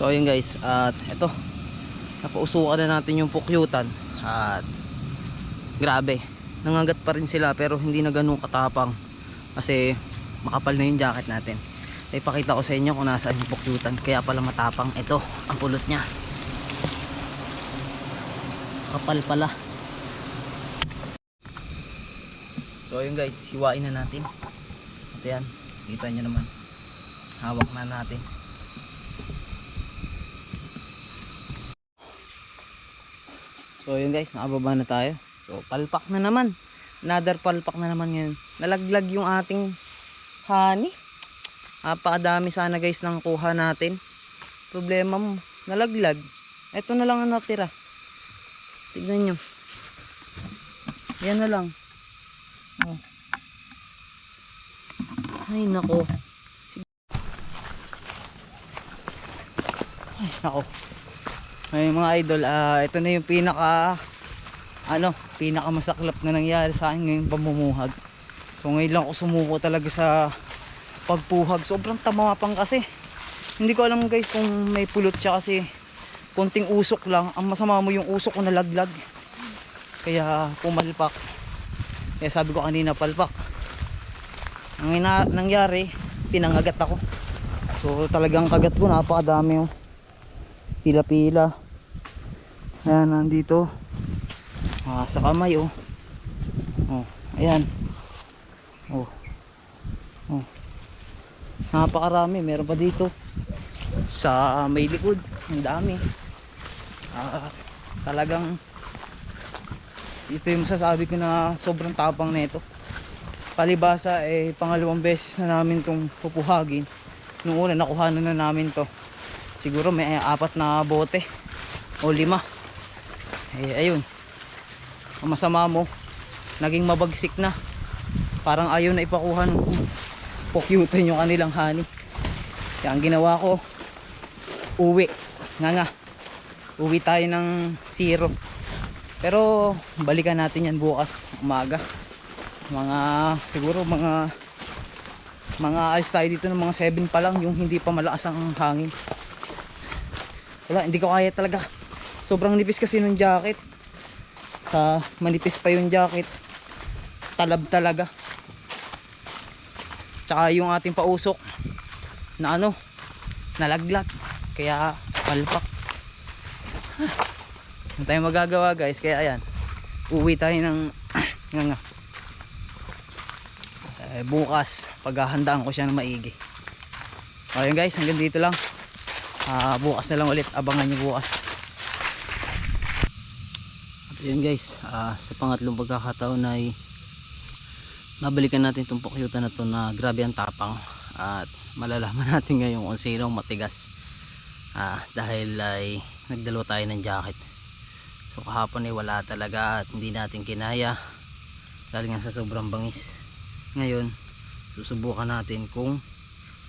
So ayun guys, at eto napausukan na natin yung pukyutan. At grabe, nangagat pa rin sila pero hindi na ganun katapang kasi makapal na yung jacket natin. Ipakita ko sa inyo kung nasaan yung pukyutan. Kaya pala matapang. Ito ang pulot nya, kapal pala. So ayun guys, hiwain na natin. Ito yan, kita nyo naman, hawak na natin. So yun guys, nakababa na tayo. So palpak na naman, another palpak na naman ngayon. Nalaglag yung ating honey. Napakadami sana guys ng kuha natin. Problema mo, nalaglag. Ito na lang ang natira. Tignan nyo, yan na lang. Oh. Ay nako. Ay nako. Ay mga idol, ito na yung pinaka masaklap na nangyari sa akin ngayong pamumuhag. So ngayon lang ako sumuko talaga sa pagpuhag. Sobrang tamapang kasi. Hindi ko alam guys kung may pulot siya kasi konting usok lang. Ang masama mo yung usok ko nalaglag. Kaya pumalpak. Kaya sabi ko kanina palpak. Ang nangyari, pinangagat ako. So talagang kagat ko napakadami yung pila-pila. Ayan, nandito. Sa kamay oh. Oh, ayan. Oh. Oh. Napakarami, meron pa dito. Sa may likod, ang dami. Talagang ito yung masasabi ko na sobrang tapang nito. Palibasa pangalawang beses na namin tong pupuhagin. Noong una nakuhanan na namin to. Siguro may 4 na bote o 5. Ayun, ang masama mo, naging mabagsik na. Parang ayaw na ipakuha ng pukyutan yung kanilang honey. Kaya ang ginawa ko, uwi uwi tayo ng 0. Pero balikan natin yan bukas umaga. Siguro mga alis tayo dito ng mga 7 pa lang, yung hindi pa malakas ang hangin. Wala, hindi ko kaya talaga. Sobrang nipis kasi ng jacket. Manipis pa yung jacket. Talab talaga. Tsaka yung ating pausok na nalaglag. Kaya palpak. Hindi tayo magagawa guys. Kaya ayan, uwi tayo ng bukas paghahandaan ko siya ng maigi. Ayun guys, hanggang dito lang. Bukas na lang ulit, abangan nyo bukas. At yun guys, sa pangatlong pagkakataon ay mabalikan natin itong pukyutan na to na grabe ang tapang. At malalaman natin ngayon kung sinong matigas, dahil ay nagdalawa tayo ng jacket. So kahapon ay wala talaga at hindi natin kinaya dahil nga sa sobrang bangis. Ngayon susubukan natin kung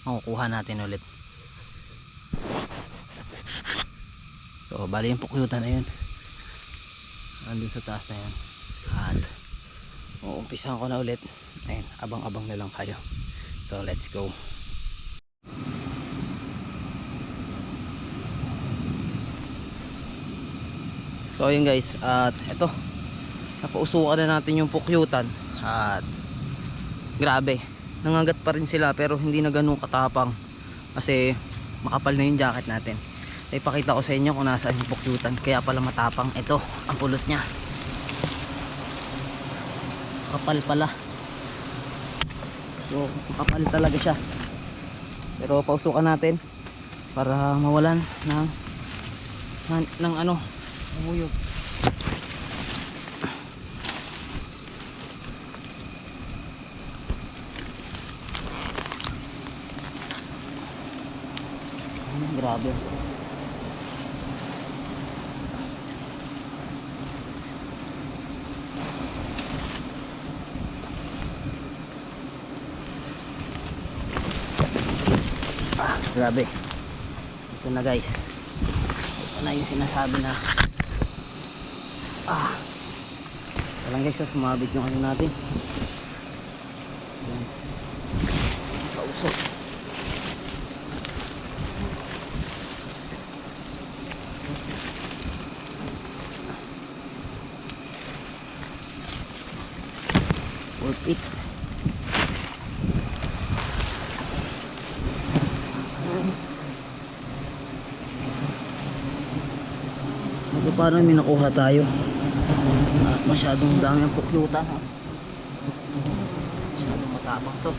makukuha natin ulit. So bali yung pukyutan na yun, andun sa taas na yan. At uumpisahan ko na ulit. Ayun, abang-abang na lang kayo. So let's go. So ayun guys, at eto napausukan na natin yung pukyutan. At grabe, nangagat pa rin sila pero hindi na ganun katapang kasi makapal na yung jacket natin. Ipakita ko sa inyo kung nasaan yung pukyutan. Kaya pala matapang. Ito ang pulot nya, kapal pala. So kapal talaga siya. Pero pausukan natin para mawalan ng umuyog. Grabe. Grabe. Ito na guys. Ito na yung sinasabi na walang guys, sumabit yung ano natin. Ayan. Pausok. paano may nakuha tayo. Masyadong dami ang pukyutan. Masyadong matapang to.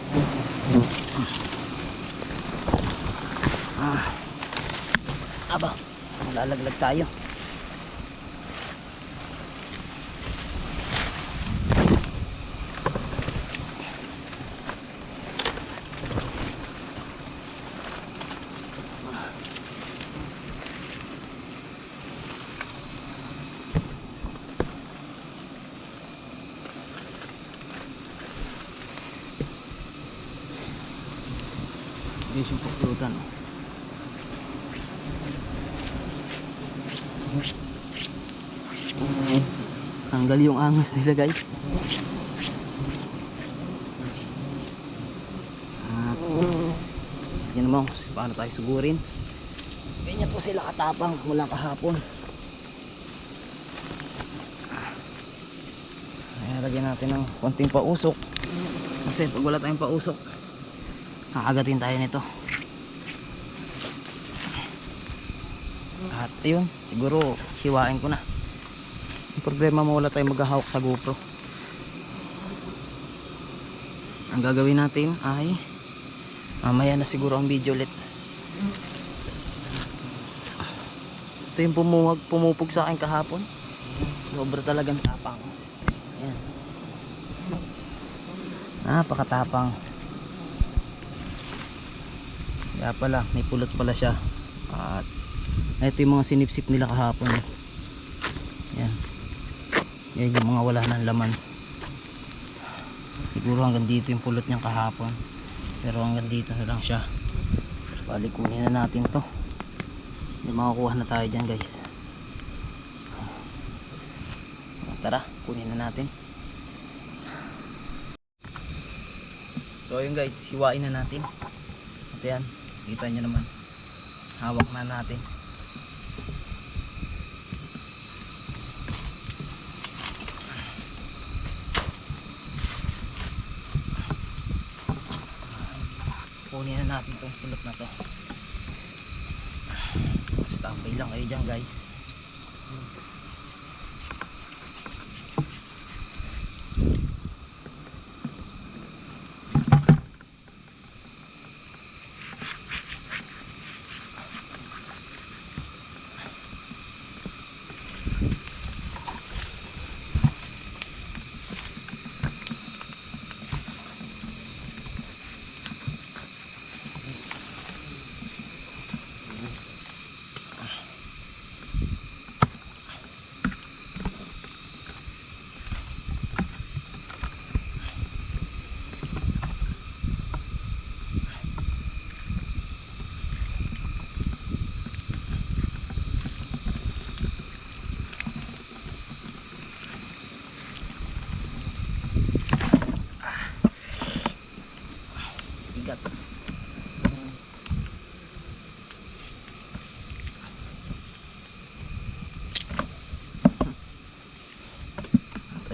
Aba, lalaglag tayo. Guys, yung pukyutan. Tanggal yung angas nila guys. Yan naman paano tayo sugurin. Ganyan po sila katapang mula kahapon. Ayan, lagyan natin ng konting pausok. Kasi pag wala tayong pausok, kakagatin tayo nito. At yun, siguro hiwain ko na. Ang problema mo, wala tayong maghahawak sa GoPro. Ang gagawin natin ay mamaya na siguro ang video ulit. Ito yung pumupog sa akin kahapon. Sobra talagang tapang. Ayan. Napakatapang. Kaya pala, may pulot pala siya. At ito yung mga sinipsip nila kahapon. Yan. Yan yung mga wala ng laman. Siguro hanggang dito yung pulot niyang kahapon. Pero hanggang dito na lang siya. Bali, kunin na natin to. May makakuha na tayo dyan guys. Tara, kunin na natin. So yun guys, hiwain na natin. At yan, kita nyo naman. Hawak na natin. Kunin na natin itong pulot na to. Standby lang kayo dyan guys. Bigat.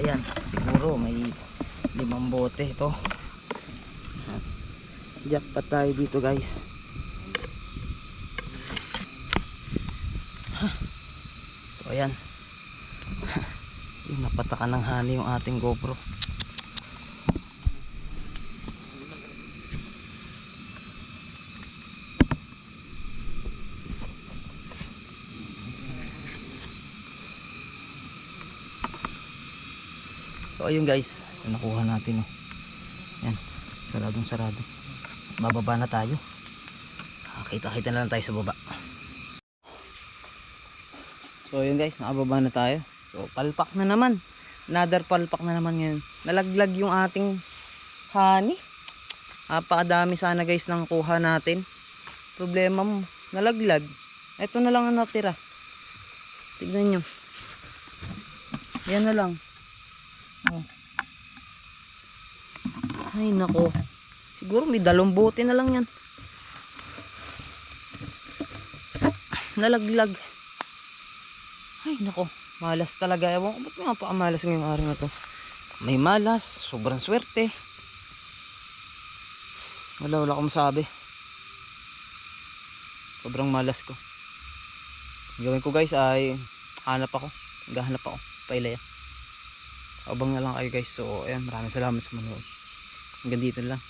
Ayan, siguro may 5 bote ito. Jackpot tayo dito guys. So ayan. Napatakan ng hani yung ating GoPro. So ayun guys, nakuha natin, oh. Yan, saradong sarado. Bababa na tayo. Kita-kita na lang tayo sa baba. So ayun guys, nakababa na tayo. So palpak na naman. Another palpak na naman ngayon. Nalaglag yung ating honey. Napakadami sana guys ng kuha natin. Problema mo, nalaglag. Ito na lang ang natira. Tignan nyo. Yan na lang. Oh. Ay nako. Siguro may 2 bote na lang yan. Nalaglag. Ay nako. Malas talaga. Ewan ko ba't nga pa malas ngayong araw na to. May malas. Sobrang swerte. Wala akong masabi. Sobrang malas ko. Gawin ko guys ay hanap ako. Maghahanap ako. Pailaya. Abang na lang kayo guys. So ayan, maraming salamat sa manood. Hanggang dito lang.